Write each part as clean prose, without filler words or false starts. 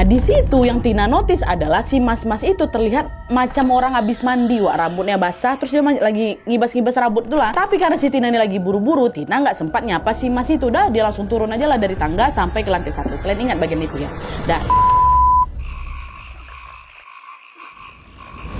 di situ yang Tina notice adalah si mas-mas itu terlihat macam orang habis mandi, Wak. Rambutnya basah, terus dia lagi ngibas-ngibas rambut tuh lah. Tapi karena si Tina ini lagi buru-buru, Tina nggak sempat nyapa si mas itu. Dah, dia langsung turun aja lah dari tangga sampai ke lantai 1. Kalian ingat bagian itu ya? Dah.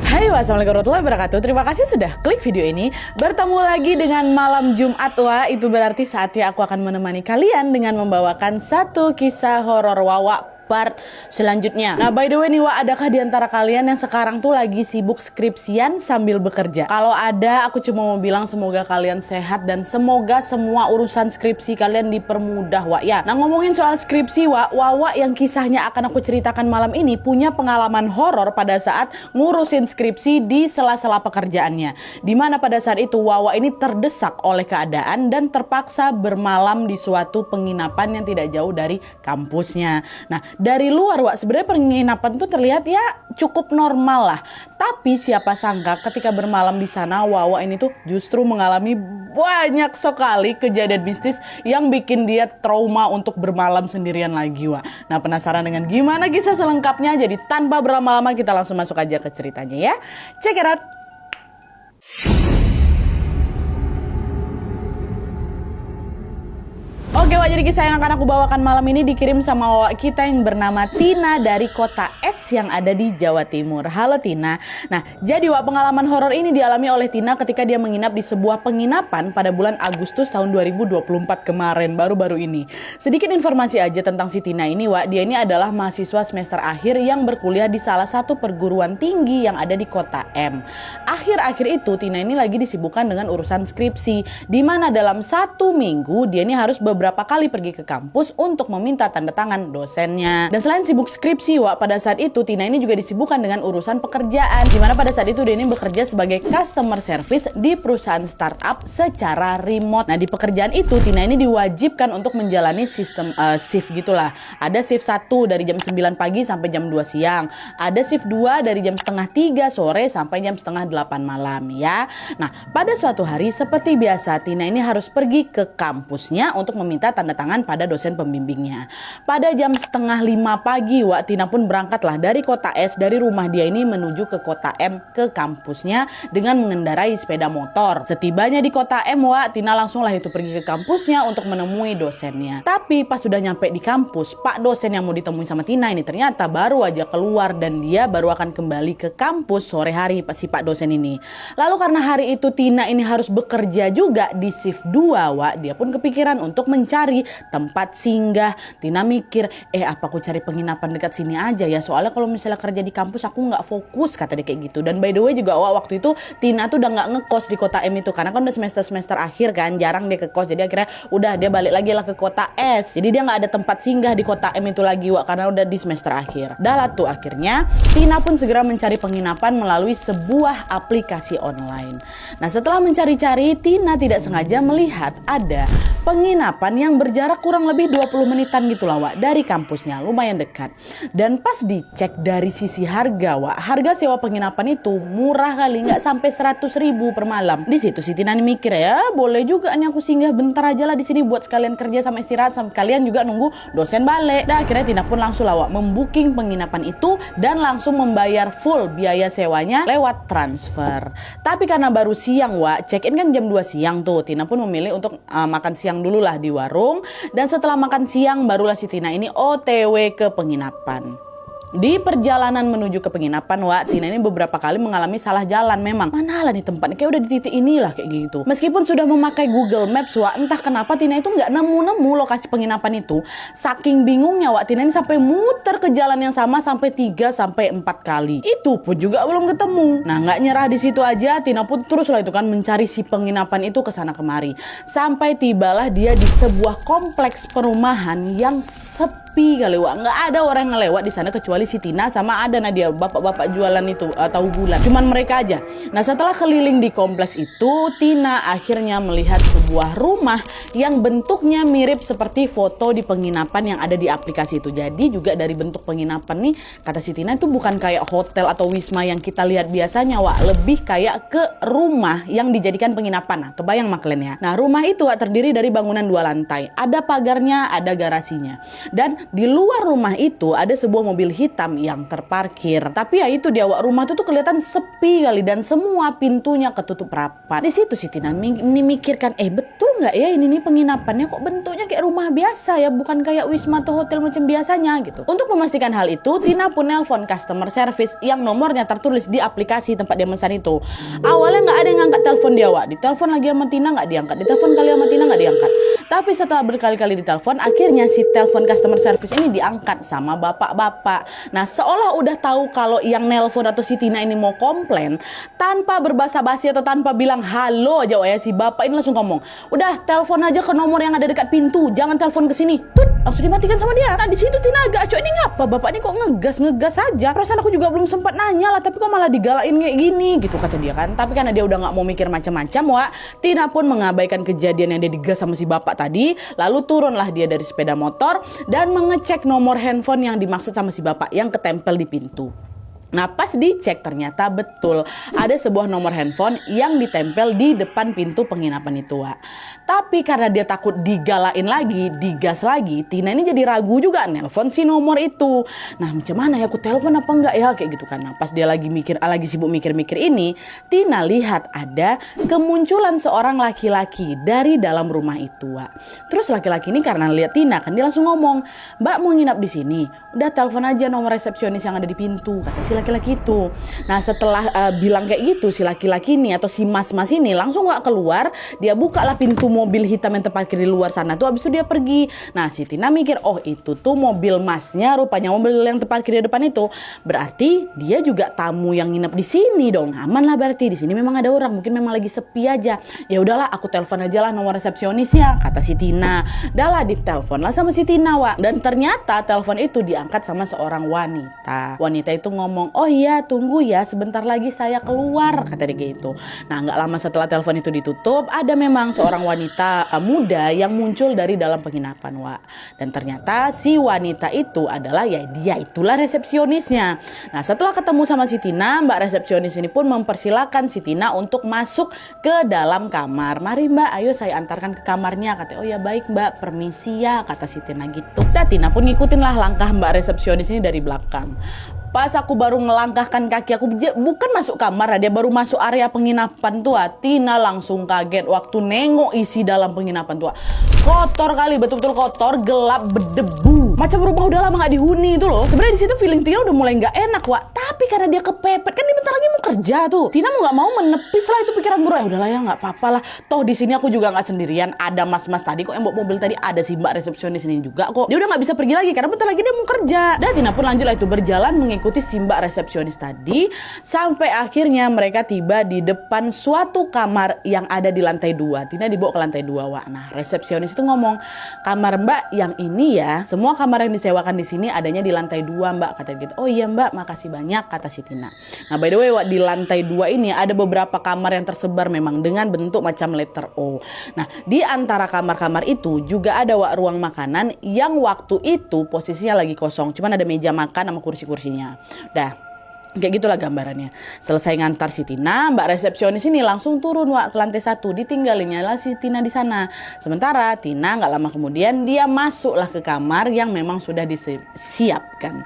Hai, wassalamualaikum warahmatullahi wabarakatuh. Terima kasih sudah klik video ini. Bertemu lagi dengan malam Jumat, wah. Itu berarti saatnya aku akan menemani kalian dengan membawakan satu kisah horor Wawa part selanjutnya. Nah, by the way nih, Wak, adakah di antara kalian yang sekarang tuh lagi sibuk skripsian sambil bekerja? Kalau ada, aku cuma mau bilang semoga kalian sehat dan semoga semua urusan skripsi kalian dipermudah, Wak, ya. Nah, ngomongin soal skripsi, Wak, Wawa yang kisahnya akan aku ceritakan malam ini punya pengalaman horor pada saat ngurusin skripsi di sela-sela pekerjaannya. Dimana pada saat itu Wawa ini terdesak oleh keadaan dan terpaksa bermalam di suatu penginapan yang tidak jauh dari kampusnya. Nah, dari luar, Wak, sebenarnya penginapan itu terlihat ya cukup normal lah. Tapi siapa sangka ketika bermalam di sana, Wawa ini tuh justru mengalami banyak sekali kejadian mistis yang bikin dia trauma untuk bermalam sendirian lagi, Wak. Nah, penasaran dengan gimana kisah selengkapnya? Jadi tanpa berlama-lama kita langsung masuk aja ke ceritanya ya. Check it out. Oke, Wak, jadi kisah yang akan aku bawakan malam ini dikirim sama Wak kita yang bernama Tina dari kota S yang ada di Jawa Timur. Halo Tina. Nah, jadi Wak, pengalaman horor ini dialami oleh Tina ketika dia menginap di sebuah penginapan pada bulan Agustus tahun 2024 kemarin, baru-baru ini. Sedikit informasi aja tentang si Tina ini, Wak. Dia ini adalah mahasiswa semester akhir yang berkuliah di salah satu perguruan tinggi yang ada di kota M. Akhir-akhir itu Tina ini lagi disibukkan dengan urusan skripsi, di mana dalam 1 minggu dia ini harus beberapa kali pergi ke kampus untuk meminta tanda tangan dosennya. Dan selain sibuk skripsi, Wak, pada saat itu Tina ini juga disibukkan dengan urusan pekerjaan, dimana pada saat itu dia ini bekerja sebagai customer service di perusahaan startup secara remote. Nah, di pekerjaan itu Tina ini diwajibkan untuk menjalani sistem shift gitulah. Ada shift 1 dari jam 9 pagi sampai jam 2 siang. Ada shift 2 dari jam setengah 3 sore sampai jam setengah 8 malam ya. Nah, pada suatu hari seperti biasa Tina ini harus pergi ke kampusnya untuk meminta tanda tangan pada dosen pembimbingnya. Pada jam setengah 5 pagi, Wak, Tina pun berangkatlah dari kota S, dari rumah dia ini menuju ke kota M, ke kampusnya dengan mengendarai sepeda motor. Setibanya di kota M, Wak, Tina langsunglah itu pergi ke kampusnya untuk menemui dosennya. Tapi pas sudah nyampe di kampus, Pak dosen yang mau ditemui sama Tina ini ternyata baru aja keluar dan dia baru akan kembali ke kampus sore hari, si Pak dosen ini. Lalu karena hari itu Tina ini harus bekerja juga di shift 2, Wak, dia pun kepikiran untuk mencari tempat singgah. Tina mikir, apa aku cari penginapan dekat sini aja ya, soalnya kalau misalnya kerja di kampus aku nggak fokus, kata dia kayak gitu. Dan by the way juga, Wak, waktu itu Tina tuh udah nggak ngekos di kota M itu karena kan udah semester akhir kan, jarang dia ke kos. Jadi akhirnya udah dia balik lagi lah ke kota S. Jadi dia nggak ada tempat singgah di kota M itu lagi, Wak, karena udah di semester akhir. Dah lah tuh akhirnya Tina pun segera mencari penginapan melalui sebuah aplikasi online. Nah, setelah mencari-cari, Tina tidak sengaja melihat ada penginapan yang berjarak kurang lebih 20 menitan gitu lah, Wak, dari kampusnya, lumayan dekat. Dan pas dicek dari sisi harga, Wak, harga sewa penginapan itu murah kali, nggak sampai 100.000 per malam. Di situ si Tina mikir, ya boleh juga nih aku singgah bentar aja lah di sini buat sekalian kerja sama istirahat, sama kalian juga nunggu dosen balik. Dan akhirnya Tina pun langsung lah, Wak, membooking penginapan itu dan langsung membayar full biaya sewanya lewat transfer. Tapi karena baru siang, Wak, check in kan jam 2 siang tuh, Tina pun memilih untuk makan siang dulu lah di warung. Dan setelah makan siang barulah si Tina ini OTW ke penginapan. Di perjalanan menuju ke penginapan, Wak, Tina ini beberapa kali mengalami salah jalan memang. Manalah nih tempatnya, kayak udah di titik inilah kayak gitu. Meskipun sudah memakai Google Maps, Wak, entah kenapa Tina itu nggak nemu-nemu lokasi penginapan itu. Saking bingungnya, Wak, Tina ini sampai muter ke jalan yang sama sampai 3-4 kali. Itu pun juga belum ketemu. Nah, nggak nyerah di situ aja, Tina pun terus lah itu kan mencari si penginapan itu ke sana kemari. Sampai tibalah dia di sebuah kompleks perumahan yang sepi kali, Wak. Nggak ada orang yang ngelewat di sana kecuali si Tina sama ada Nadia, bapak-bapak jualan itu tahu bulan. Cuman mereka aja. Nah, setelah keliling di kompleks itu, Tina akhirnya melihat sebuah rumah yang bentuknya mirip seperti foto di penginapan yang ada di aplikasi itu. Jadi juga dari bentuk penginapan nih, kata si Tina itu bukan kayak hotel atau wisma yang kita lihat biasanya, Wak. Lebih kayak ke rumah yang dijadikan penginapan. Nah, kebayang mak kalian ya. Nah, rumah itu, Wak, terdiri dari bangunan 2 lantai. Ada pagarnya, ada garasinya. Dan di luar rumah itu ada sebuah mobil hitam yang terparkir. Tapi ya itu dia, Wak, rumah itu tuh kelihatan sepi kali dan semua pintunya ketutup rapat. Di situ si Tina mikirkan, betul nggak ya ini nih penginapannya kok bentuknya kayak rumah biasa ya, bukan kayak wisma atau hotel macam biasanya gitu. Untuk memastikan hal itu, Tina pun nelpon customer service yang nomornya tertulis di aplikasi tempat dia pesan itu. Awalnya nggak ada yang ngangkat telepon dia, Wak. Ditelepon lagi sama Tina nggak diangkat, ditelepon kali sama Tina nggak diangkat. Tapi setelah berkali-kali ditelepon, akhirnya si telepon customer service ini diangkat sama bapak-bapak. Nah, seolah udah tahu kalau yang nelpon atau si Tina ini mau komplain, tanpa berbasa-basi atau tanpa bilang halo aja, Wak, ya, si bapak ini langsung ngomong, udah telepon aja ke nomor yang ada dekat pintu, jangan telepon ke sini. Tut, langsung dimatikan sama dia. Nah, di situ Tina agak, ini ngapa bapak ini kok ngegas aja? Perasaan aku juga belum sempat nanya lah, tapi kok malah digalain kayak gini gitu, kata dia kan. Tapi karena dia udah nggak mau mikir macam-macam, Wak, Tina pun mengabaikan kejadian yang dia digas sama si bapak tadi. Lalu turunlah dia dari sepeda motor dan mengecek nomor handphone yang dimaksud sama si bapak yang ketempel di pintu. Nah, pas dicek ternyata betul ada sebuah nomor handphone yang ditempel di depan pintu penginapan itu, Wak. Tapi karena dia takut digalain lagi, digas lagi, Tina ini jadi ragu juga nelpon si nomor itu. Nah, macam mana ya, aku telepon apa enggak ya, kayak gitu kan. Nah, pas dia lagi sibuk mikir-mikir ini, Tina lihat ada kemunculan seorang laki-laki dari dalam rumah itu, Wak. Terus laki-laki ini karena lihat Tina kan dia langsung ngomong, "Mbak mau nginap di sini? Udah telepon aja nomor resepsionis yang ada di pintu," kata si laki-laki itu. Nah, setelah bilang kayak gitu, si laki-laki ini atau si mas-mas ini langsung gak keluar, dia bukalah pintu mobil hitam yang terparkir di luar sana tuh, habis itu dia pergi. Nah, si Tina mikir, oh itu tuh mobil masnya, rupanya mobil yang terparkir di depan itu. Berarti dia juga tamu yang nginep di sini dong. Aman lah berarti, di sini memang ada orang, mungkin memang lagi sepi aja. Ya udahlah, aku telepon aja lah nomor resepsionisnya, kata si Tina. Dahlah, ditelepon lah sama si Tina, Wak. Dan ternyata telepon itu diangkat sama seorang wanita. Wanita itu ngomong, "Oh iya, tunggu ya, sebentar lagi saya keluar," kata dia gitu. Nah, nggak lama setelah telepon itu ditutup, ada memang seorang wanita muda yang muncul dari dalam penginapan, Wak. Dan ternyata si wanita itu adalah ya dia itulah resepsionisnya. Nah, setelah ketemu sama si Tina, Mbak resepsionis ini pun mempersilahkan si Tina untuk masuk ke dalam kamar. "Mari Mbak, ayo saya antarkan ke kamarnya," kata. "Oh ya baik Mbak, permisi ya," kata si Tina gitu. Dan Tina pun ngikutin lah langkah Mbak resepsionis ini dari belakang. Pas aku baru melangkahkan kaki, aku bukan masuk kamar, dia baru masuk area penginapan tua. Tina langsung kaget waktu nengok isi dalam penginapan tua. Kotor kali, betul-betul kotor, gelap, berdebu. Macam rumah udah lama gak dihuni itu loh. Sebenarnya di situ feeling Tina udah mulai gak enak, Wak. Tapi karena dia kepepet, kan dia bentar lagi mau kerja tuh. Tina mau gak mau menepis lah itu pikiran buruk. Udahlah ya, gak apa-apa lah. Toh di sini aku juga gak sendirian. Ada mas-mas tadi kok yang bawa mobil tadi. Ada si Mbak resepsionis ini juga kok. Dia udah gak bisa pergi lagi karena bentar lagi dia mau kerja. Dan Tina pun lanjut lah itu berjalan mengikuti si Mbak resepsionis tadi. Sampai akhirnya mereka tiba di depan suatu kamar yang ada di lantai 2. Tina dibawa ke lantai 2, Wak. Nah, resepsionis itu ngomong, "Kamar Mbak yang ini ya, semua kamar yang disewakan di sini adanya di lantai 2, Mbak," kata gitu. "Oh iya Mbak, makasih banyak," kata si Tina. Nah, by the way, Wak, di lantai 2 ini ada beberapa kamar yang tersebar memang dengan bentuk macam letter O. Nah, di antara kamar-kamar itu juga ada, Wak, ruang makanan yang waktu itu posisinya lagi kosong. Cuman ada meja makan sama kursi-kursinya. Dah, kayak gitulah gambarannya. Selesai ngantar si Tina, Mbak resepsionis ini langsung turun, Wak, ke lantai 1. Ditinggalinya lah si Tina di sana. Sementara Tina nggak lama kemudian dia masuklah ke kamar yang memang sudah disiapkan.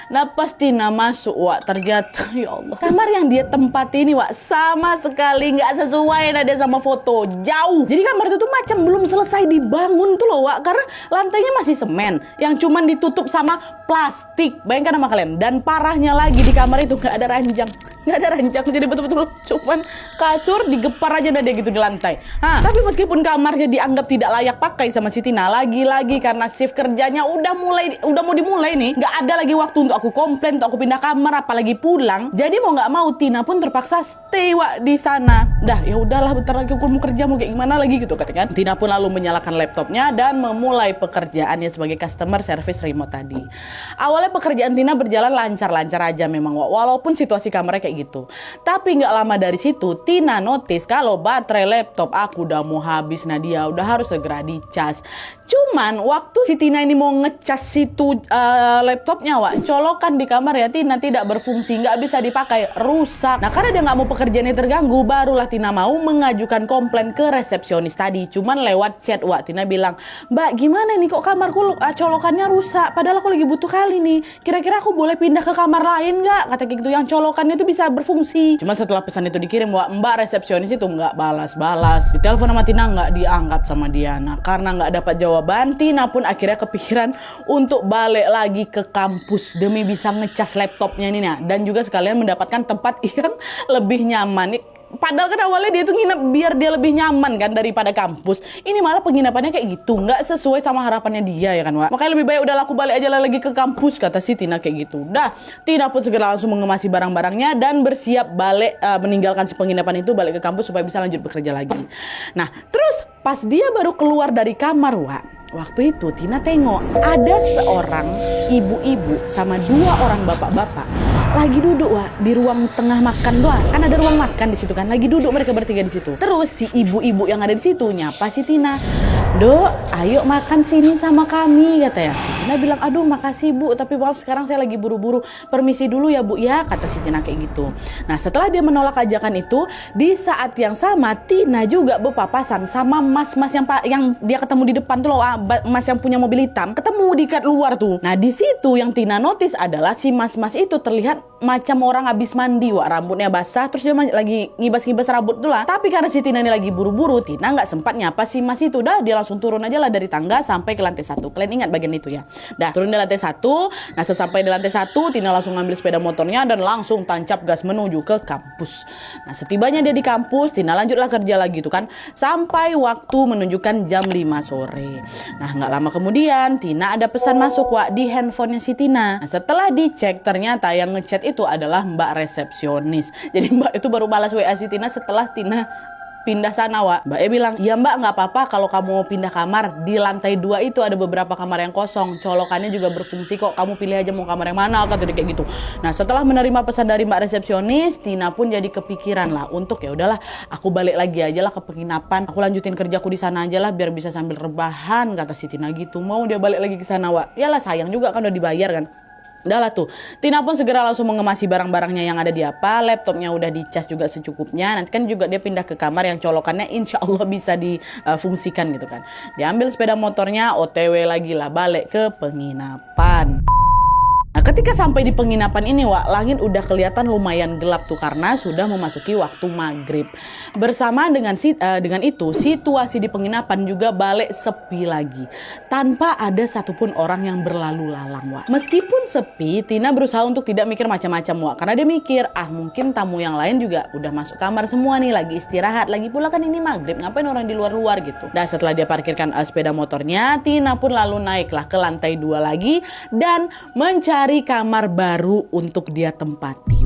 Nah, pas Tina masuk, Wak, ternyata ya Allah, kamar yang dia tempati ini, Wak, sama sekali nggak sesuai ada sama foto, jauh. Jadi kamar itu tuh macam belum selesai dibangun tuh loh, Wak, karena lantainya masih semen yang cuman ditutup sama plastik. Bayangkan sama kalian. Dan parahnya lagi di kamar itu nggak ada ranjang. Nggak ada ranjang, jadi betul-betul cuman kasur digepar aja dia gitu di lantai. Nah, tapi meskipun kamarnya dianggap tidak layak pakai sama si Tina, lagi-lagi karena shift kerjanya udah mau dimulai nih, nggak ada lagi waktu untuk aku komplain, untuk aku pindah kamar, apalagi pulang. Jadi mau nggak mau Tina pun terpaksa stay, Wak, di sana. Dah, ya udahlah, bentar lagi aku mau kerja, mau kayak gimana lagi gitu kan. Tina pun lalu menyalakan laptopnya dan memulai pekerjaannya sebagai customer service remote tadi. Awalnya pekerjaan Tina berjalan lancar-lancar aja memang, Wak. walaupun situasi kamarnya kayak gitu. Tapi nggak lama dari situ Tina notice kalau baterai laptop aku udah mau habis. Nadia udah harus segera dicas. Cuman waktu si Tina ini mau ngecas situ laptopnya, colokan di kamar ya Tina tidak berfungsi, nggak bisa dipakai, rusak. Nah karena dia nggak mau pekerjaannya terganggu, barulah Tina mau mengajukan komplain ke resepsionis tadi. Cuman lewat chat, Tina bilang, "Mbak, gimana nih kok kamarku colokannya rusak? Padahal aku lagi butuh kali nih. Kira-kira aku boleh pindah ke kamar lain nggak?" Kata gitu, yang colokannya itu bisa berfungsi. Cuma setelah pesan itu dikirim, Mbak resepsionis itu nggak balas-balas. Ditelepon sama Tina nggak diangkat sama dia. Nah karena nggak dapat jawaban, Tina pun akhirnya kepikiran untuk balik lagi ke kampus demi bisa ngecas laptopnya ini. Nah, dan juga sekalian mendapatkan tempat yang lebih nyaman. Padahal kan awalnya dia tuh nginep biar dia lebih nyaman kan daripada kampus. Ini malah penginapannya kayak gitu, nggak sesuai sama harapannya dia ya kan, Makanya lebih baik udah aku balik aja lagi ke kampus, kata si Tina kayak gitu. Dah, Tina pun segera langsung mengemasi barang-barangnya dan bersiap balik meninggalkan si penginapan itu, balik ke kampus supaya bisa lanjut bekerja lagi. Nah, terus pas dia baru keluar dari kamar, waktu itu Tina tengok ada seorang ibu-ibu sama 2 orang bapak-bapak lagi duduk di ruang tengah makan doang. Kan ada ruang makan di situ kan. Lagi duduk mereka bertiga di situ. Terus si ibu-ibu yang ada di situ nyapa si Tina. "Dok, ayo makan sini sama kami," kata ya. Si Tina bilang, "Aduh makasih Bu, tapi maaf sekarang saya lagi buru-buru. Permisi dulu ya Bu ya," kata si Tina kayak gitu. Nah setelah dia menolak ajakan itu, di saat yang sama Tina juga berpapasan sama mas-mas yang dia ketemu di depan tuh loh, mas yang punya mobil hitam, ketemu di kat luar tuh. Nah di situ yang Tina notice adalah si mas-mas itu terlihat macam orang habis mandi, rambutnya basah, terus dia lagi ngibas-ngibas rambut tuh lah. Tapi karena si Tina ini lagi buru-buru, Tina nggak sempat nyapa si mas itu. Dah dia langsung turun aja lah dari tangga sampai ke lantai 1. Kalian ingat bagian itu ya? Dah turun di lantai 1. Nah sesampai di lantai 1, Tina langsung ngambil sepeda motornya dan langsung tancap gas menuju ke kampus. Nah setibanya dia di kampus, Tina lanjutlah kerja lagi tuh kan, sampai waktu menunjukkan jam 5 sore. Nah nggak lama kemudian Tina ada pesan masuk di handphonenya si Tina. Nah setelah dicek ternyata yang ngechat itu adalah Mbak resepsionis. Jadi Mbak itu baru balas WA si Tina setelah Tina pindah sana, Mbaknya bilang, "Ya Mbak, nggak apa-apa kalau kamu mau pindah kamar. Di lantai 2 itu ada beberapa kamar yang kosong. Colokannya juga berfungsi kok. Kamu pilih aja mau kamar yang mana," kata dia kayak gitu. Nah setelah menerima pesan dari Mbak resepsionis, Tina pun jadi kepikiran lah untuk ya udahlah aku balik lagi aja lah ke penginapan. Aku lanjutin kerjaku di sana aja lah biar bisa sambil rebahan, kata si Tina gitu. Mau dia balik lagi ke sana, Yalah sayang juga kan udah dibayar kan. Udah lah tuh, Tina pun segera langsung mengemasi barang-barangnya yang ada di laptopnya udah dicas juga secukupnya. Nanti kan juga dia pindah ke kamar yang colokannya insya Allah bisa difungsikan gitu kan. Dia ambil sepeda motornya, OTW lagi lah balik ke penginapan. Nah ketika sampai di penginapan ini, langit udah kelihatan lumayan gelap tuh karena sudah memasuki waktu maghrib. Bersamaan dengan itu, situasi di penginapan juga balik sepi lagi. Tanpa ada satupun orang yang berlalu lalang, Meskipun sepi, Tina berusaha untuk tidak mikir macam-macam, karena dia mikir, mungkin tamu yang lain juga udah masuk kamar semua nih, lagi istirahat. Lagi pula kan ini maghrib, ngapain orang di luar-luar gitu. Nah setelah dia parkirkan sepeda motornya, Tina pun lalu naiklah ke lantai 2 lagi dan mencari kamar baru untuk dia tempati,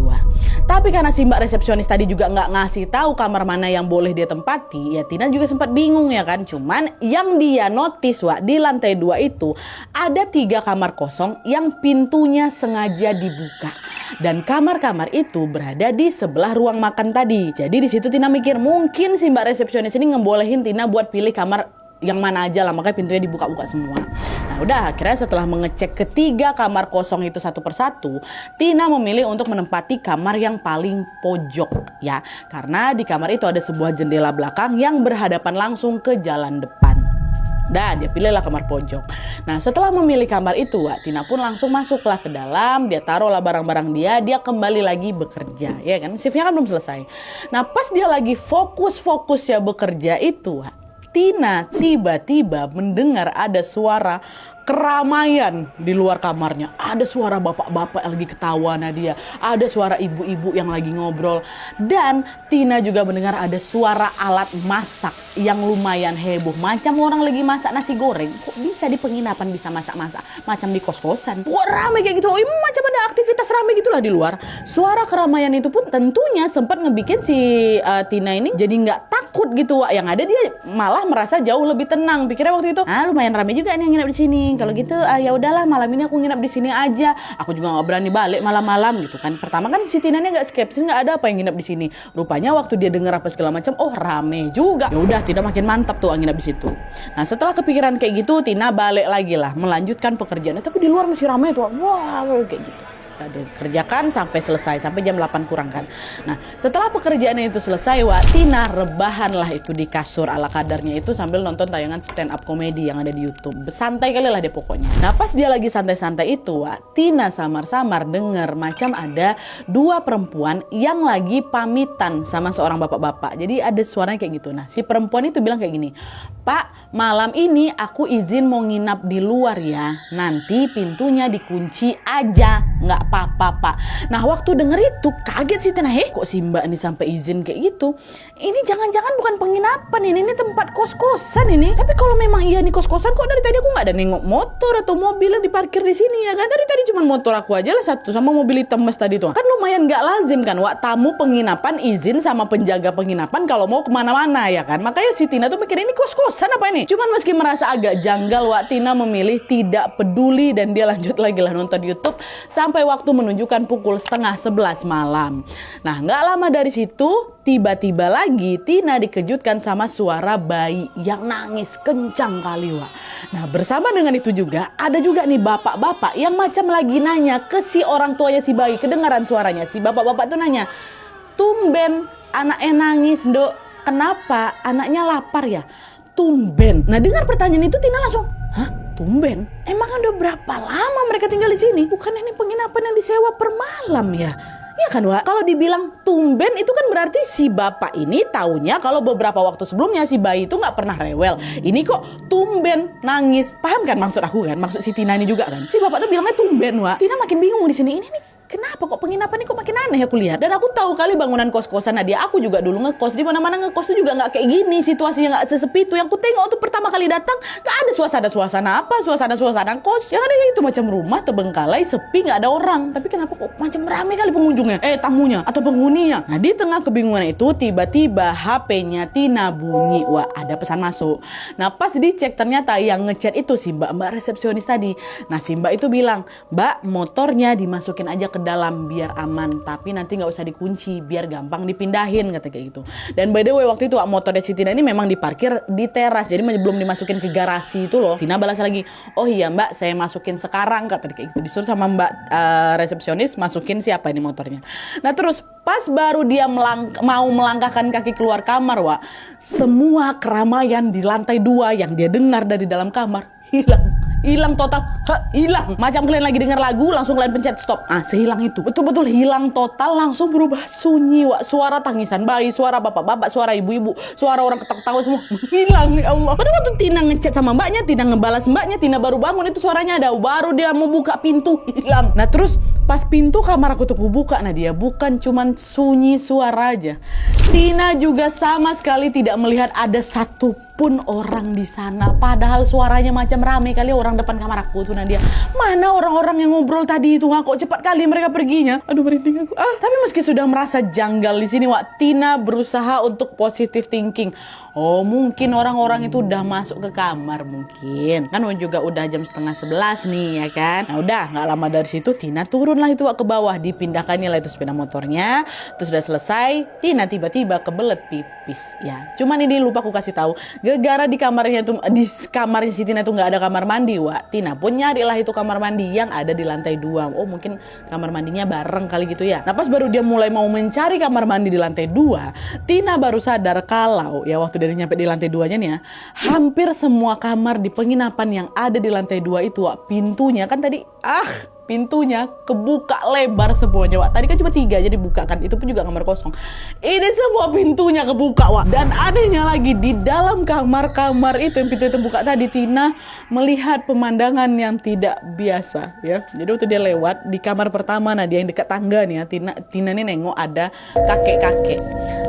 Tapi karena si Mbak resepsionis tadi juga nggak ngasih tahu kamar mana yang boleh dia tempati, ya Tina juga sempat bingung ya kan. Cuman yang dia notice, di lantai 2 itu ada 3 kamar kosong yang pintunya sengaja dibuka. Dan kamar-kamar itu berada di sebelah ruang makan tadi. Jadi di situ Tina mikir mungkin si Mbak resepsionis ini ngebolehin Tina buat pilih kamar yang mana aja lah, makanya pintunya dibuka-buka semua. Nah udah akhirnya setelah mengecek ketiga kamar kosong itu satu persatu, Tina memilih untuk menempati kamar yang paling pojok ya, karena di kamar itu ada sebuah jendela belakang yang berhadapan langsung ke jalan depan. Dah dia pilihlah kamar pojok. Nah setelah memilih kamar itu, Tina pun langsung masuklah ke dalam. Dia taruhlah barang-barang dia kembali lagi bekerja ya kan, shiftnya kan belum selesai. Nah pas dia lagi fokus ya bekerja itu, Tina tiba-tiba mendengar ada suara keramaian di luar kamarnya. Ada suara bapak-bapak yang lagi ketawa Nadia. Ada suara ibu-ibu yang lagi ngobrol. Dan Tina juga mendengar ada suara alat masak yang lumayan heboh. Macam orang lagi masak nasi goreng. Kok bisa di penginapan bisa masak-masak? Macam di kos-kosan. Wah rame kayak gitu. Macam ada aktivitas pentas rame gitulah di luar. Suara keramaian itu pun tentunya sempat ngebikin si Tina ini jadi nggak takut gitu, Wak. Yang ada dia malah merasa jauh lebih tenang. Pikirnya waktu itu, lumayan rame juga nih yang nginep di sini. Kalau gitu ya udahlah, malam ini aku nginep di sini aja. Aku juga nggak berani balik malam-malam gitu kan. Pertama kan si Tina ini nggak skeptis, nggak ada apa yang nginep di sini. Rupanya waktu dia dengar apa segala macam, oh rame juga. Ya udah, Tina makin mantap tuh nginep di situ. Nah setelah kepikiran kayak gitu, Tina balik lagi lah melanjutkan pekerjaannya. Tapi di luar masih rame tuh, wah kayak gitu. Dia kerjakan sampai selesai, sampai jam 8 kurang kan. Nah setelah pekerjaannya itu selesai, Wak, Tina rebahan lah itu di kasur ala kadarnya itu sambil nonton tayangan stand up komedi yang ada di YouTube. Santai kali lah dia pokoknya. Nah pas dia lagi santai-santai itu, Wak, Tina samar-samar denger macam ada dua perempuan yang lagi pamitan sama seorang bapak-bapak. Jadi ada suaranya kayak gitu. Nah si perempuan itu bilang kayak gini, "Pak, malam ini aku izin mau nginap di luar ya. Nanti pintunya dikunci aja. Nggak apa-apa, Pak." Nah waktu denger itu kaget sih Tina, kok si Mbak ini sampai izin kayak gitu? Ini jangan-jangan bukan penginapan ini tempat kos-kosan ini. Tapi kalau memang iya nih kos-kosan, kok dari tadi aku nggak ada nengok motor atau mobil yang diparkir di sini ya kan? Dari tadi cuma motor aku aja lah satu sama mobil hitam mas tadi tuh. Kan lumayan nggak lazim kan, Wak, tamu penginapan izin sama penjaga penginapan kalau mau kemana-mana ya kan? Makanya si Tina tuh mikir ini kos-kosan apa ini? Cuman meski merasa agak janggal, Wak, Tina memilih tidak peduli dan dia lanjut lagi lah nonton YouTube sampai waktu menunjukkan pukul 10:30 malam. Nah nggak lama dari situ tiba-tiba lagi Tina dikejutkan sama suara bayi yang nangis kencang kali, Wak. Nah bersama dengan itu juga ada juga nih bapak-bapak yang macam lagi nanya ke si orang tuanya si bayi. Kedengaran suaranya si bapak-bapak tuh nanya, "Tumben anaknya nangis, Dok. Kenapa? Anaknya lapar ya?" Tumben. Nah dengar pertanyaan itu Tina langsung, "Hah? Tumben? Emang udah berapa lama mereka tinggal di sini? Bukan ini penginapan yang disewa per malam ya?" Ya kan, Wak? Kalau dibilang tumben itu kan berarti si bapak ini taunya kalau beberapa waktu sebelumnya si bayi itu nggak pernah rewel. Ini kok tumben nangis. Paham kan maksud aku kan? Maksud si Tina ini juga kan? Si bapak tuh bilangnya tumben, Wak. Tina makin bingung di sini. Ini nih kenapa kok penginapan ini kok makin aneh aku lihat. Dan aku tahu kali bangunan kos-kosan Nadia. Aku juga dulu ngekos di mana-mana, ngekos tuh juga nggak kayak gini. Situasinya nggak sesepi itu. Yang ku tengok tuh pertama kali datang nggak ada suasana kos. Yang ada itu macam rumah terbengkalai, sepi, nggak ada orang. Tapi kenapa kok macam ramai kali pengunjungnya? Tamunya atau penghuninya. Nah di tengah kebingungan itu tiba-tiba HP-nya Tina bunyi. Wah ada pesan masuk. Nah pas dicek ternyata yang ngechat itu si mbak resepsionis tadi. Nah si mbak itu bilang, "Mbak, motornya dimasukin aja ke dalam biar aman, tapi nanti nggak usah dikunci biar gampang dipindahin," kata kayak gitu. Dan by the way waktu itu motornya si Tina ini memang diparkir di teras, jadi belum dimasukin ke garasi itu loh. Tina balas lagi, "Oh iya Mbak, saya masukin sekarang," kata kayak gitu. Disuruh sama Mbak resepsionis masukin siapa ini motornya. Nah terus pas baru dia mau melangkahkan kaki keluar kamar, Wak, semua keramaian di lantai 2 yang dia dengar dari dalam kamar hilang total, hilang. Macam kalian lagi dengar lagu langsung kalian pencet stop. Sehilang itu. Betul-betul hilang total, langsung berubah sunyi, Wak. Suara tangisan bayi, suara bapak-bapak, suara ibu-ibu, suara orang ketawa-ketawa semua hilang, ya Allah. Pada waktu Tina ngechat sama mbaknya, Tina ngebalas mbaknya, Tina baru bangun itu suaranya ada. Baru dia mau buka pintu hilang. Nah terus pas pintu kamar aku tuh buka, nah dia bukan cuman sunyi suara aja. Tina juga sama sekali tidak melihat ada satupun orang di sana. Padahal suaranya macam rame kali orang depan kamar aku tuh Nadia. Mana orang-orang yang ngobrol tadi itu? Kok cepat kali mereka perginya? Aduh merinding aku. Tapi meski sudah merasa janggal di sini, Wak, Tina berusaha untuk positive thinking. Oh mungkin orang-orang itu udah masuk ke kamar mungkin. Kan juga udah jam 10:30 nih ya kan. Nah udah nggak lama dari situ Tina turun lah itu, Wak, ke bawah. Dipindahkannya lah itu sepeda motornya. Terus udah selesai Tina tiba-tiba kebelet pipis ya. Cuman ini lupa aku kasih tahu. Gara-gara di kamarnya si Tina itu nggak ada kamar mandi, Wak. Tina pun nyarilah itu kamar mandi yang ada di lantai 2. Oh mungkin kamar mandinya bareng kali gitu ya. Nah pas baru dia mulai mau mencari kamar mandi di lantai 2, Tina baru sadar kalau ya waktu dari nyampe di lantai 2-nya nih ya, hampir semua kamar di penginapan yang ada di lantai 2 itu, Wak, pintunya kan tadi pintunya kebuka lebar semuanya, Wak. Tadi kan cuma 3 jadi buka kan. Itu pun juga kamar kosong. Ini semua pintunya kebuka, Wak. Dan anehnya lagi di dalam kamar-kamar itu yang pintu itu buka tadi, Tina melihat pemandangan yang tidak biasa ya. Jadi waktu dia lewat di kamar pertama, nah dia yang dekat tangga nih ya, Tina nih nengok ada kakek-kakek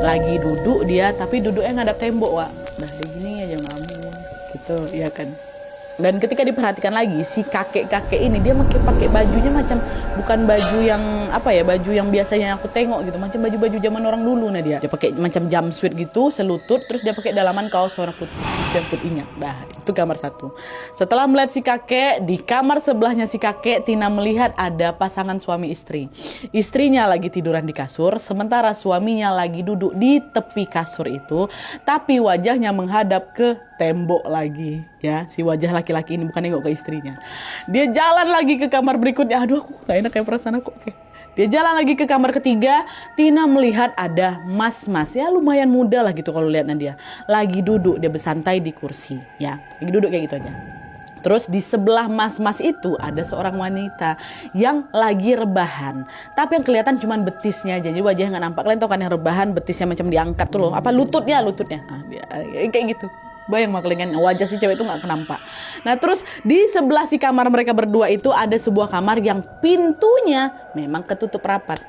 lagi duduk dia, tapi duduknya ngadap tembok, Wak. Nah dia gini aja ngelamun gitu ya kan. Dan ketika diperhatikan lagi, si kakek-kakek ini dia pakai bajunya macam bukan baju yang apa ya, baju yang biasanya aku tengok gitu, macam baju-baju zaman orang dulu. Nah dia pakai macam jumpsuit gitu, selutut, terus dia pakai dalaman kaos warna putih dan putihnya. Nah itu kamar satu. Setelah melihat si kakek, di kamar sebelahnya si kakek, Tina melihat ada pasangan suami istri. Istrinya lagi tiduran di kasur, sementara suaminya lagi duduk di tepi kasur itu, tapi wajahnya menghadap ke tembok lagi. Ya, si wajah laki-laki ini bukan nengok ke istrinya. Dia jalan lagi ke kamar berikutnya. Aduh, aku gak enak kayak perasaan aku. Oke. Dia jalan lagi ke kamar ketiga. Tina melihat ada mas-mas, ya lumayan muda lah gitu kalau lihat dia. Lagi duduk, dia bersantai di kursi. Ya, lagi duduk kayak gitu aja. Terus di sebelah mas-mas itu ada seorang wanita yang lagi rebahan. Tapi yang kelihatan cuma betisnya aja. Jadi wajahnya gak nampak. Kalian tau kan yang rebahan, betisnya macam diangkat tuh loh. Apa lututnya. Ah, kayak gitu. Bayang maklingan wajah si cewek itu gak kenampak. Nah terus di sebelah si kamar mereka berdua itu ada sebuah kamar yang pintunya memang ketutup rapat.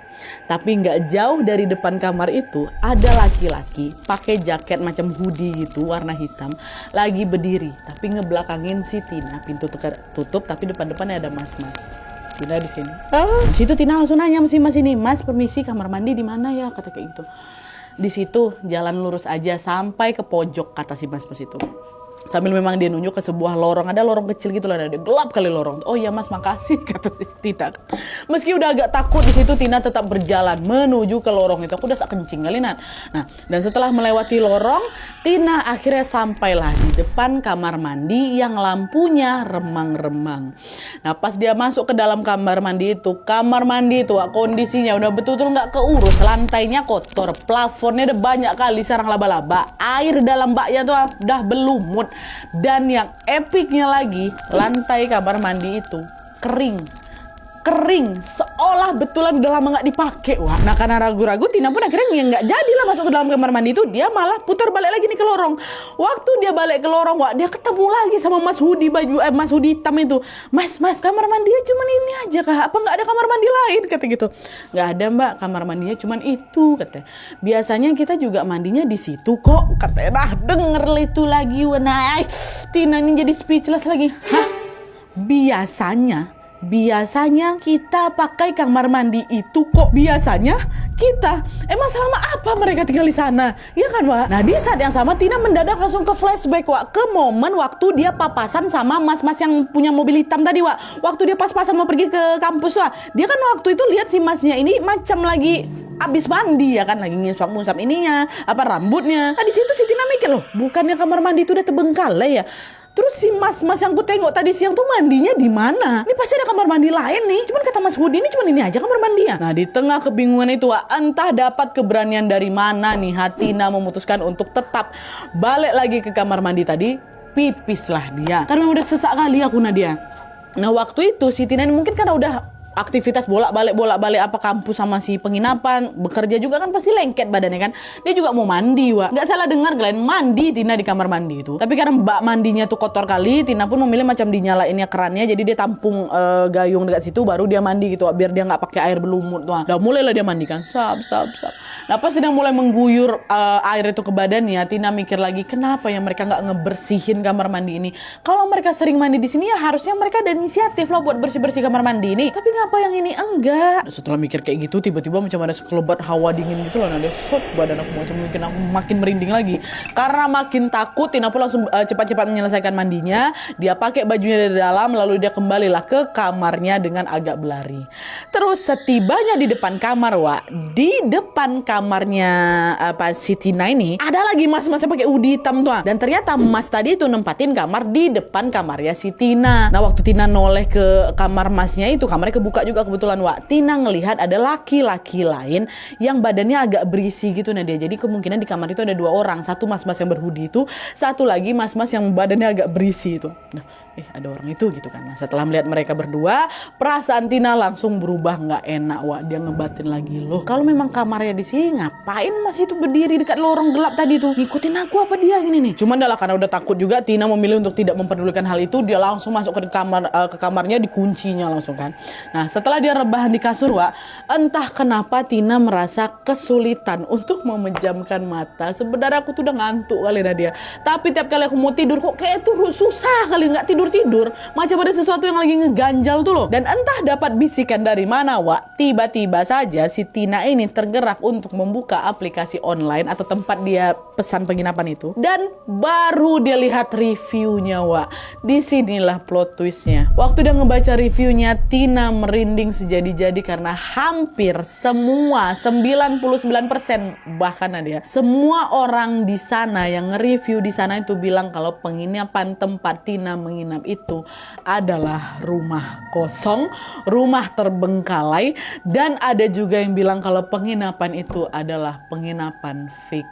Tapi gak jauh dari depan kamar itu ada laki-laki pakai jaket macam hoodie gitu warna hitam, lagi berdiri tapi ngebelakangin si Tina. Pintu tutup tapi depan-depannya ada mas-mas. Tina di sini. Di situ Tina langsung nanya sama si mas ini, "Mas, permisi, kamar mandi di mana ya?" Kata kayak gitu. Di situ jalan lurus aja sampai ke pojok, kata si mas itu. Sambil memang dia nunjuk ke sebuah lorong, ada lorong kecil gitu lah, ada gelap kali lorong. "Oh iya mas, makasih," kata Tina. Meski udah agak takut di situ, Tina tetap berjalan menuju ke lorong itu. Aku udah kencing kali Nat. Nah, dan setelah melewati lorong, Tina akhirnya sampailah di depan kamar mandi yang lampunya remang-remang. Nah, pas dia masuk ke dalam kamar mandi itu kondisinya udah betul-betul nggak keurus. Lantainya kotor, plafonnya udah banyak kali sarang laba-laba, air dalam baknya tuh udah berlumut. Dan yang epicnya lagi, lantai kamar mandi itu kering seolah betulan udah lama nggak dipakai. Wah, nah karena ragu-ragu Tina pun akhirnya nggak jadilah masuk ke dalam kamar mandi itu. Dia malah putar balik lagi nih ke lorong. Waktu dia balik ke lorong, wah, dia ketemu lagi sama mas hoodie mas hoodie hitam itu. Mas kamar mandinya cuman ini aja kah? Apa nggak ada kamar mandi lain?" Kata gitu. "Nggak ada mbak, kamar mandinya cuman itu," katanya. "Biasanya kita juga mandinya di situ kok," katanya. Nah denger itu lagi, nah Tina ini jadi speechless lagi. Hah? Biasanya kita pakai kamar mandi itu kok. Biasanya kita. Emang selama apa mereka tinggal di sana? Iya kan, Wak? Nah, di saat yang sama Tina mendadak langsung ke flashback, Wak, ke momen waktu dia papasan sama mas-mas yang punya mobil hitam tadi, Wak. Waktu dia pas-pasan mau pergi ke kampus, Wak. Dia kan waktu itu lihat si masnya ini macam lagi abis mandi ya kan, lagi ngusap ininya, rambutnya. Nah, di situ si Tina mikir, loh, bukannya kamar mandi itu udah terbengkalai ya? Terus si mas-mas yang ku tengok tadi siang tuh mandinya di mana? Ini pasti ada kamar mandi lain nih. Cuman kata Mas Hudi ini cuman ini aja kamar mandinya. Nah, di tengah kebingungan itu, entah dapat keberanian dari mana nih, Tina memutuskan untuk tetap balik lagi ke kamar mandi tadi. Pipislah dia. Karena udah sesak kali aku Nadia. Nah, waktu itu si Tina ini mungkin karena udah aktivitas bolak-balik apa kampus sama si penginapan, bekerja juga kan pasti lengket badannya kan. Dia juga mau mandi, Wak. Nggak salah dengar kalian, mandi Tina di kamar mandi itu. Tapi karena bak mandinya tuh kotor kali, Tina pun memilih macam dinyalainnya kerannya, jadi dia tampung gayung dekat situ baru dia mandi gitu, Wak, biar dia nggak pakai air berlumut tuh. Udah mulailah dia mandi kan, sap. Nah, pas dia mulai mengguyur air itu ke badannya, Tina mikir lagi, kenapa ya mereka nggak ngebersihin kamar mandi ini? Kalau mereka sering mandi di sini ya harusnya mereka ada inisiatif lah buat bersih-bersih kamar mandi ini. Tapi apa yang ini enggak? Setelah mikir kayak gitu, tiba-tiba macam ada sekelebat hawa dingin gitu loh. Nah, dia badan aku macam mungkin aku makin merinding lagi. Karena makin takut, Tina pun langsung cepat-cepat menyelesaikan mandinya. Dia pakai bajunya dari dalam, lalu dia kembalilah ke kamarnya dengan agak berlari. Terus setibanya di depan kamar, Wak, di depan kamarnya si Tina ini ada lagi mas-mas yang pakai hoodie hitam tuh. Dan ternyata mas tadi itu nempatin kamar di depan kamarnya si Tina. Nah, waktu Tina noleh ke kamar masnya itu, kamarnya kebuka juga kebetulan, Wak. Tina ngelihat ada laki-laki lain yang badannya agak berisi gitu. Nah, dia jadi kemungkinan di kamar itu ada 2 orang. Satu mas-mas yang berhoodie itu, satu lagi mas-mas yang badannya agak berisi itu. Nah, ada orang itu gitu kan. Nah, setelah melihat mereka berdua, perasaan Tina langsung berubah nggak enak, Wak. Dia ngebatin lagi, loh, kalau memang kamarnya di sini, ngapain mas itu berdiri dekat lorong gelap tadi tuh? Ngikutin aku apa dia gini nih? Cuman adalah karena udah takut juga, Tina memilih untuk tidak memperdulikan hal itu. Dia langsung masuk ke kamarnya, dikuncinya langsung kan. Nah, setelah dia rebahan di kasur, Wak, entah kenapa Tina merasa kesulitan untuk memejamkan mata. Sebenarnya aku tuh udah ngantuk kali Nadia. Tapi tiap kali aku mau tidur kok kayak tuh susah kali nggak tidur tidur, macam ada sesuatu yang lagi ngeganjal tuh loh. Dan entah dapat bisikan dari mana, Wak, tiba-tiba saja si Tina ini tergerak untuk membuka aplikasi online atau tempat dia pesan penginapan itu. Dan baru dia lihat reviewnya, Wak. Disinilah plot twistnya. Waktu dia ngebaca reviewnya, Tina merinding sejadi-jadi karena hampir semua 99% bahkan ada semua orang di sana yang nge-review di sana itu bilang kalau penginapan tempat Tina menginap itu adalah rumah kosong, rumah terbengkalai, dan ada juga yang bilang kalau penginapan itu adalah penginapan fiktif.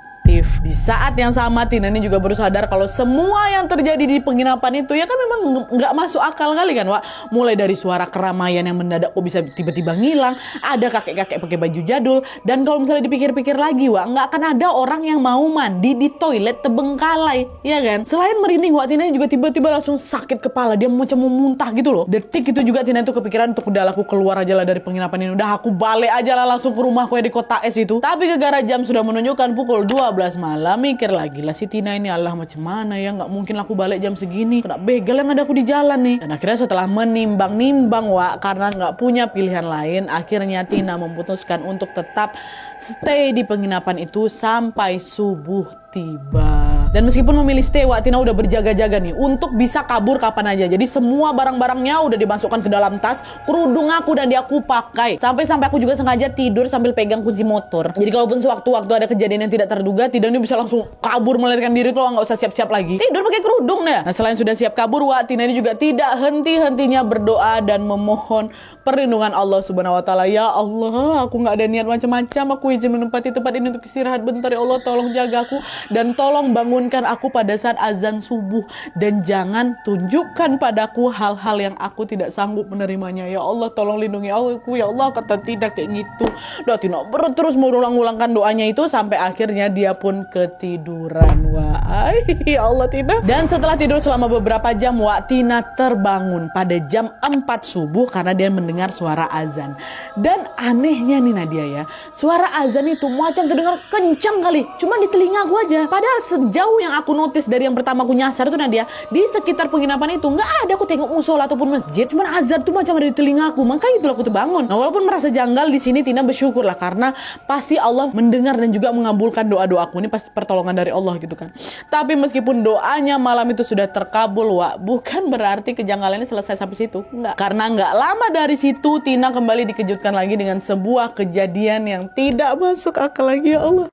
Di saat yang sama Tina ini juga baru sadar kalau semua yang terjadi di penginapan itu ya kan memang nggak masuk akal kali kan, Wak. Mulai dari suara keramaian yang mendadak kok bisa tiba-tiba ngilang, ada kakek-kakek pakai baju jadul, dan kalau misalnya dipikir-pikir lagi, Wak, nggak akan ada orang yang mau mandi di toilet terbengkalai, ya kan? Selain merinding, Wak, Tina juga tiba-tiba langsung sakit kepala, dia macam mau muntah gitu loh. Detik itu juga Tina itu kepikiran untuk udah aku keluar aja lah dari penginapan ini, udah aku balik aja lah langsung ke rumahku ya di kota es itu. Tapi gara-gara jam sudah menunjukkan pukul 12 malam, mikir lagi lah si Tina ini, Allah macam mana ya, nggak mungkin aku balik jam segini, kena begal yang ada aku di jalan nih. Dan akhirnya setelah menimbang-nimbang, Wak, karena nggak punya pilihan lain, akhirnya Tina memutuskan untuk tetap stay di penginapan itu sampai subuh tiba. Dan meskipun memilih stay, Wak, Tina udah berjaga-jaga nih untuk bisa kabur kapan aja. Jadi semua barang-barangnya udah dimasukkan ke dalam tas, kerudung aku dan dia aku pakai. Sampai-sampai aku juga sengaja tidur sambil pegang kunci motor. Jadi kalaupun sewaktu-waktu ada kejadian yang tidak terduga, Tina ini bisa langsung kabur melarikan diri tuh, nggak usah siap-siap lagi. Tidur pakai kerudung deh. Nah, selain sudah siap kabur, Wak, Tina ini juga tidak henti-hentinya berdoa dan memohon perlindungan Allah Subhanahu wa taala. Ya Allah, aku nggak ada niat macam-macam. Aku izin menempati tempat ini untuk istirahat bentar, ya Allah, tolong jaga aku dan tolong bangunkan aku pada saat azan subuh, dan jangan tunjukkan padaku hal-hal yang aku tidak sanggup menerimanya. Ya Allah, tolong lindungi aku, ya Allah, kata Tina kayak gitu. Doa Tina terus mengulang-ulangkan doanya itu sampai akhirnya dia pun ketiduran, Wah. Ya Allah, Tina. Dan setelah tidur selama beberapa jam, Wak, Tina terbangun pada jam 4 subuh karena dia mendengar suara azan. Dan anehnya nih Nadia ya, suara azan itu macam terdengar kencang kali, cuma di telingaku aja. Padahal sejauh yang aku notice dari yang pertama aku nyasar itu Nadia, di sekitar penginapan itu nggak ada aku tengok musola ataupun masjid, cuma azan tuh macam ada di telingaku. Makanya itulah aku terbangun. Nah, walaupun merasa janggal di sini, Tina bersyukur lah karena pasti Allah mendengar dan juga mengabulkan doa-doaku. Ini pasti pertolongan dari Allah gitu kan. Tapi meskipun doanya malam itu sudah terkabul, Wak, bukan berarti kejanggalannya selesai sampai situ. Enggak. Karena nggak lama dari situ Tina kembali dikejutkan lagi dengan sebuah kejadian yang tidak masuk akal lagi, ya Allah.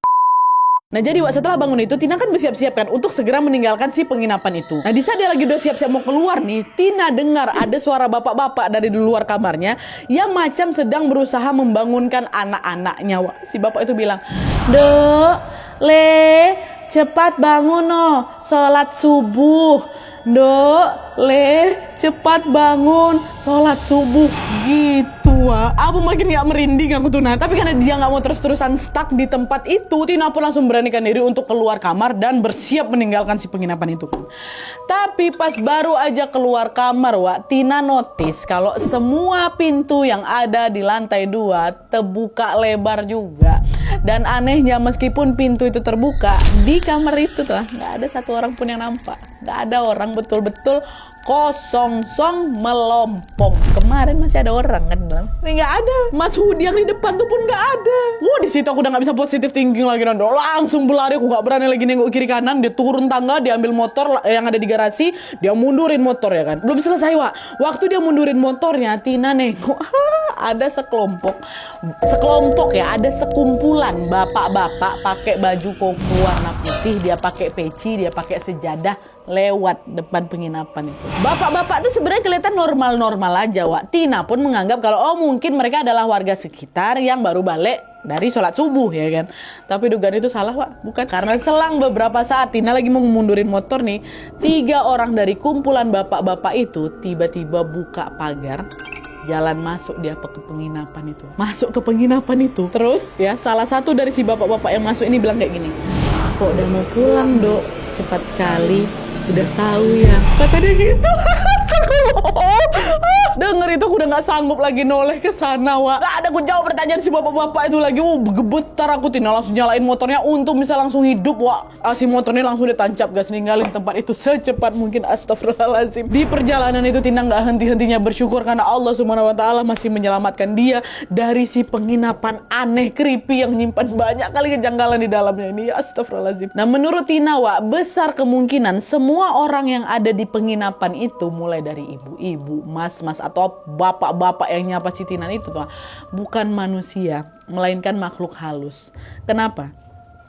Nah, jadi, Wak, setelah bangun itu Tina kan bersiap-siap kan untuk segera meninggalkan si penginapan itu. Nah, di saat dia lagi udah siap-siap mau keluar nih, Tina dengar ada suara bapak-bapak dari di luar kamarnya yang macam sedang berusaha membangunkan anak-anaknya, Wak. Si bapak itu bilang, "Dek, Le, cepat bangun no, sholat subuh. Dek, Le, cepat bangun, sholat subuh." Gitu, Wak. Aku makin gak merinding aku tuh. Nah, tapi karena dia gak mau terus-terusan stuck di tempat itu, Tina pun langsung beranikan diri untuk keluar kamar dan bersiap meninggalkan si penginapan itu. Tapi pas baru aja keluar kamar, Wak, Tina notice kalau semua pintu yang ada di lantai 2 terbuka lebar juga. Dan anehnya meskipun pintu itu terbuka, di kamar itu tuh gak ada satu orang pun yang nampak. Gak ada orang, betul-betul kosong-song melompong. Kemarin masih ada orang kan dalam. Ini nggak ada. Mas Hudi yang di depan tuh pun nggak ada. Wah, di situ aku udah nggak bisa positive thinking lagi, Nando. Langsung berlari, aku nggak berani lagi nengok kiri kanan. Dia turun tangga, dia ambil motor yang ada di garasi, dia mundurin motor ya kan. Belum selesai, Wak. Waktu dia mundurin motornya, Tina nengok, ada sekelompok ya, ada sekumpulan bapak-bapak pakai baju koko warna putih, dia pakai peci, dia pakai sejadah lewat depan penginapan itu. Bapak-bapak tuh sebenarnya kelihatan normal-normal aja, Wak. Tina pun menganggap kalau mungkin mereka adalah warga sekitar yang baru balik dari sholat subuh ya kan. Tapi dugaan itu salah, Wak. Bukan. Karena selang beberapa saat Tina lagi mau mundurin motor nih, 3 orang dari kumpulan bapak-bapak itu tiba-tiba buka pagar, jalan masuk dia ke penginapan itu. Masuk ke penginapan itu. Terus ya salah satu dari si bapak-bapak yang masuk ini bilang kayak gini, "Kok udah mau pulang, Dok? Cepat sekali. Udah tahu ya," kata dia gitu. Denger itu aku udah gak sanggup lagi noleh ke sana, Wak. Gak ada aku jawab pertanyaan si bapak-bapak itu lagi. Gemetar aku, Tina langsung nyalain motornya untuk bisa langsung hidup, Wak. Si motornya langsung ditancap gas, ninggalin tempat itu secepat mungkin. Astagfirullahaladzim. Di perjalanan itu Tina gak henti-hentinya bersyukur karena Allah Subhanahu wa Ta'ala masih menyelamatkan dia dari si penginapan aneh, creepy yang nyimpan banyak kali kejanggalan di dalamnya ini. Astagfirullahaladzim. Nah, menurut Tina, Wak, besar kemungkinan semua orang yang ada di penginapan itu, mulai dari ibu-ibu, mas-mas, atau bapak-bapak yang nyapa si Tina itu tuh, bukan manusia, melainkan makhluk halus. Kenapa?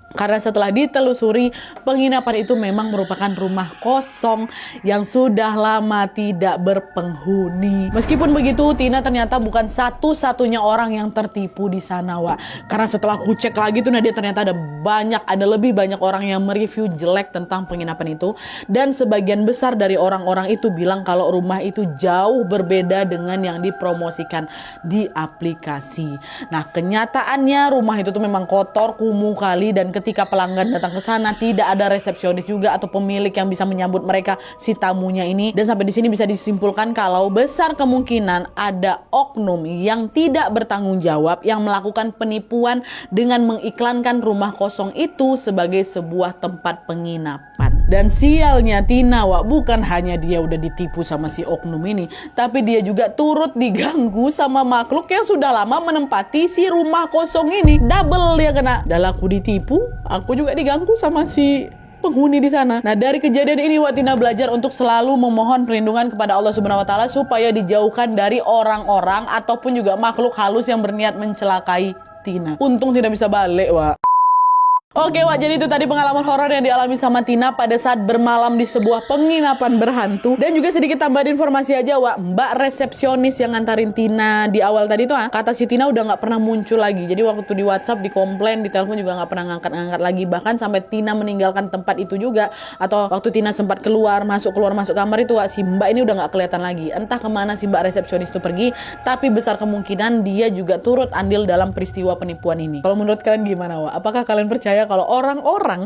Karena setelah ditelusuri, penginapan itu memang merupakan rumah kosong yang sudah lama tidak berpenghuni. Meskipun begitu, Tina ternyata bukan satu-satunya orang yang tertipu di sana, Wak. Karena setelah aku cek lagi tuh, dia ternyata ada lebih banyak orang yang mereview jelek tentang penginapan itu. Dan sebagian besar dari orang-orang itu bilang kalau rumah itu jauh berbeda dengan yang dipromosikan di aplikasi. Nah, kenyataannya rumah itu tuh memang kotor, kumuh kali, dan ketika pelanggan datang ke sana tidak ada resepsionis juga atau pemilik yang bisa menyambut mereka, si tamunya ini. Dan sampai di sini bisa disimpulkan kalau besar kemungkinan ada oknum yang tidak bertanggung jawab yang melakukan penipuan dengan mengiklankan rumah kosong itu sebagai sebuah tempat penginapan. Dan sialnya Tina, Wak, bukan hanya dia udah ditipu sama si oknum ini, tapi dia juga turut diganggu sama makhluk yang sudah lama menempati si rumah kosong ini. Double dia kena. Dalam aku ditipu, aku juga diganggu sama si penghuni di sana. Nah, dari kejadian ini, Wak, Tina belajar untuk selalu memohon perlindungan kepada Allah Subhanahu wa Ta'ala supaya dijauhkan dari orang-orang ataupun juga makhluk halus yang berniat mencelakai Tina. Untung tidak bisa balik, Wak. Oke, Wak, jadi itu tadi pengalaman horor yang dialami sama Tina pada saat bermalam di sebuah penginapan berhantu. Dan juga sedikit tambahan informasi aja, Wak, Mbak resepsionis yang ngantarin Tina di awal tadi tuh, kata si Tina udah gak pernah muncul lagi. Jadi waktu di WhatsApp, di komplain, di telepon juga gak pernah ngangkat-ngangkat lagi. Bahkan sampai Tina meninggalkan tempat itu juga, atau waktu Tina sempat keluar masuk kamar itu, Wak, si Mbak ini udah gak kelihatan lagi. Entah kemana si Mbak resepsionis itu pergi, tapi besar kemungkinan dia juga turut andil dalam peristiwa penipuan ini. Kalau menurut kalian gimana, Wak? Apakah kalian percaya kalau orang-orang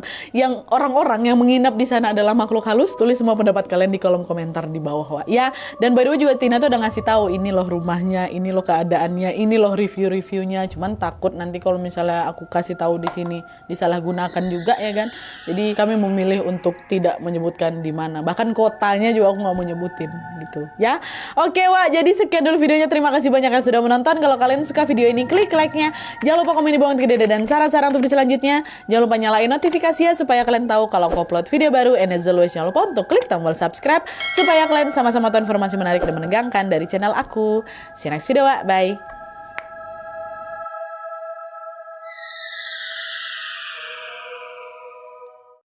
yang menginap di sana adalah makhluk halus? Tulis semua pendapat kalian di kolom komentar di bawah, Wak. Ya, dan by the way juga Tina tuh udah ngasih tahu ini loh rumahnya, ini loh keadaannya, ini loh review-reviewnya. Cuman takut nanti kalau misalnya aku kasih tahu di sini disalahgunakan juga, ya kan? Jadi kami memilih untuk tidak menyebutkan di mana. Bahkan kotanya juga aku nggak mau nyebutin gitu, ya. Oke, Wak, jadi sekian dulu videonya. Terima kasih banyak yang sudah menonton. Kalau kalian suka video ini, klik like-nya. Jangan lupa komen di bawah untuk ide dan saran-saran untuk video selanjutnya. Jangan lupa nyalain notifikasinya supaya kalian tahu kalau aku upload video baru. And as always, jangan lupa untuk klik tombol subscribe supaya kalian sama-sama tahu informasi menarik dan menegangkan dari channel aku. See you next video, Wak. Bye.